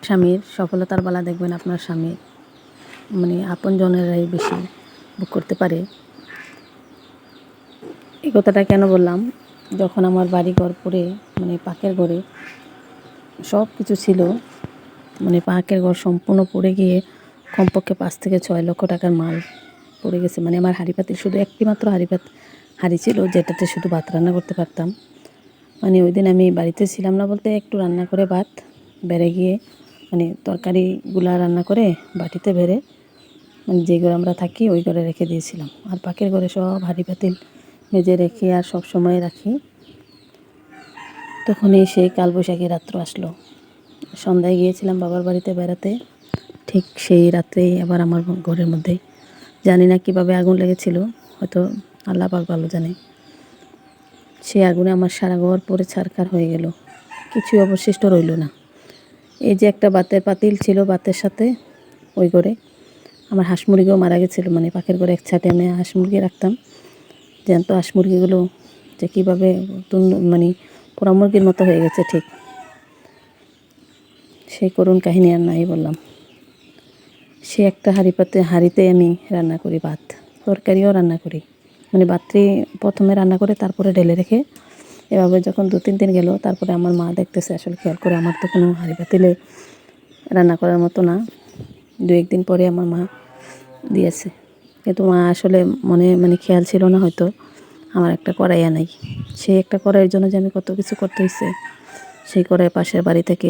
স্বামীর সফলতার বেলা দেখবেন আপনার স্বামী মানে আপনজনেরাই বেশি বুক করতে পারে। এই কথাটা কেন বললাম, যখন আমার বাড়িঘর পড়ে মানে পাকের ঘরে সব কিছু ছিল, মানে পাকের ঘর সম্পূর্ণ পড়ে গিয়ে কমপক্ষে 5 থেকে 6 লক্ষ টাকার মাল পড়ে গেছে। মানে আমার হাঁড়ি পাতিল শুধু একটি মাত্র হাঁড়ি ছিল, যেটাতে শুধু ভাত রান্না করতে পারতাম। মানে ওই দিন আমি বাড়িতে ছিলাম না বলতে একটু রান্না করে ভাত বেড়ে গিয়ে মানে তরকারিগুলা রান্না করে বাটিতে বেড়ে মানে যে ঘরে আমরা থাকি ওই ঘরে রেখে দিয়েছিলাম। আর পাকের ঘরে সব হাঁড়ি পাতিল মেজে রেখে আর সব সময় রাখি। তখনই সেই কালবৈশাখী রাত্র আসলো। সন্ধ্যায় গিয়েছিলাম বাবার বাড়িতে বেড়াতে, ঠিক সেই রাত্রেই আবার আমার ঘরের মধ্যেই জানি না কীভাবে আগুন লেগেছিল, হয়তো আল্লাহ পাক ভালো জানে। সেই আগুনে আমার সারা ঘর পরে ছারখার হয়ে গেল, কিছুই অবশিষ্ট রইল না। এই যে একটা বাতের পাতিল ছিল বাতের সাথে, ওই ঘরে আমার হাঁস মুরগিও মারা গেছিলো। মানে পাখির ঘরে এক ছাটে আমি হাঁস মুরগি রাখতাম, জ্যান্ত হাঁস মুরগিগুলো যে কীভাবে মানে পোড়া মুরগির মতো হয়ে গেছে, ঠিক সেই করুণ কাহিনী আর নাই বললাম। সে একটা হাঁড়িতে আমি রান্না করি ভাত, তরকারিও রান্না করি। মানে ভাতটি প্রথমে রান্না করে তারপরে ঢেলে রেখে এভাবে যখন 2-3 দিন গেল, তারপরে আমার মা দেখতেছে আসলে খেয়াল করে আমার তো কোনো হাঁড়ি পাতিলে রান্না করার মতো না। 2-1 দিন পরে আমার মা দিয়েছে, কিন্তু মা আসলে মানে খেয়াল ছিল না হয়তো আমার একটা কড়াই আনাই। সেই একটা কড়াইয়ের জন্য যে আমি কত কিছু করতে হয়েছে। সেই কড়াই পাশের বাড়ি থেকে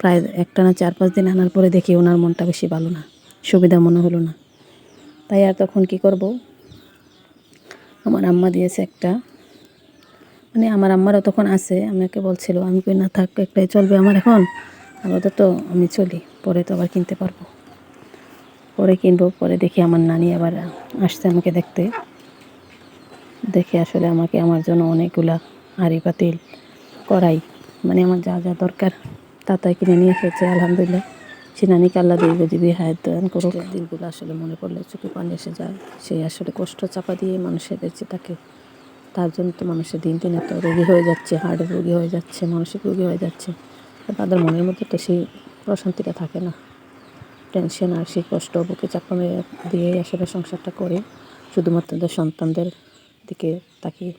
প্রায় একটানা 4-5 দিন আনার পরে দেখি ওনার মনটা বেশি ভালো না, সুবিধা মনে হলো না। তাই আর তখন কি করব, আমার আম্মা দিয়েছে একটা, মানে আমার আম্মারও তখন আছে, আমাকে বলছিল, আমি কই না থাক, একটাই চলবে আমার এখন, আপাতত আমি চলি, পরে তো আবার কিনতে পারবো, পরে কিনবো। পরে দেখি আমার নানি আবার আসছে আমাকে দেখতে, দেখে আসলে আমাকে আমার জন্য অনেকগুলা হাঁড়ি পাতিল কড়াই মানে আমার যা যা দরকার তা তাই কিনে নিয়ে এসেছে। আলহামদুলিল্লাহ, সে নানিকে আল্লাহ দীর্ঘজীবী হায়াত দান করুক। দিনগুলো আসলে মনে পড়লে চোখে পানি এসে যায়। সেই আসলে কষ্ট চাপা দিয়ে মানুষের বেঁচে থাকে, তার জন্য তো মানুষের দিন দিন এত রোগী হয়ে যাচ্ছে, হার্টের রোগী হয়ে যাচ্ছে, মানসিক রোগী হয়ে যাচ্ছে। তাদের মনের মধ্যে তো সেই প্রশান্তিটা থাকে না, টেনশন আর সেই কষ্ট বুকে চাপা দিয়ে আসলে সংসারটা করে, শুধুমাত্র তাদের সন্তানদের দিকে তাকিয়ে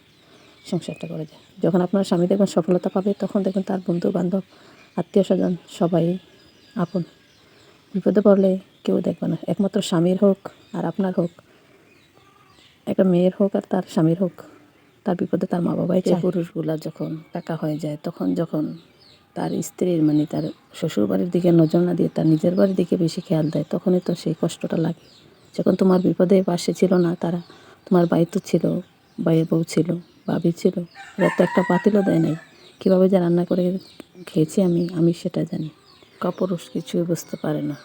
সংসারটা করে যায়। যখন আপনার স্বামী দেখবেন সফলতা পাবে, তখন দেখবেন তার বন্ধু বান্ধব আত্মীয় স্বজন সবাই আপন। বিপদে পড়লে কেউ দেখবে না, একমাত্র স্বামীর হোক আর আপনার হোক, একটা মেয়ের হোক আর তার স্বামীর হোক, তার বিপদে তার মা বাবাই চায়। পুরুষগুলা যখন টাকা হয়ে যায়, তখন যখন তার স্ত্রীর মানে তার শ্বশুর বাড়ির দিকে নজর না দিয়ে তার নিজের বাড়ির দিকে বেশি খেয়াল দেয়, তখনই তো সেই কষ্টটা লাগে। যখন তোমার বিপদে পাশে ছিল না তারা, তোমার ভাই তো ছিল, ভাইয়ের বউ ছিল, ভাবি ছিল, এরা তো একটা পাতিলও দেয় নাই। কীভাবে যে রান্না করে খেয়েছি আমি সেটা জানি। কাপুরুষ কিছুই বুঝতে পারে না।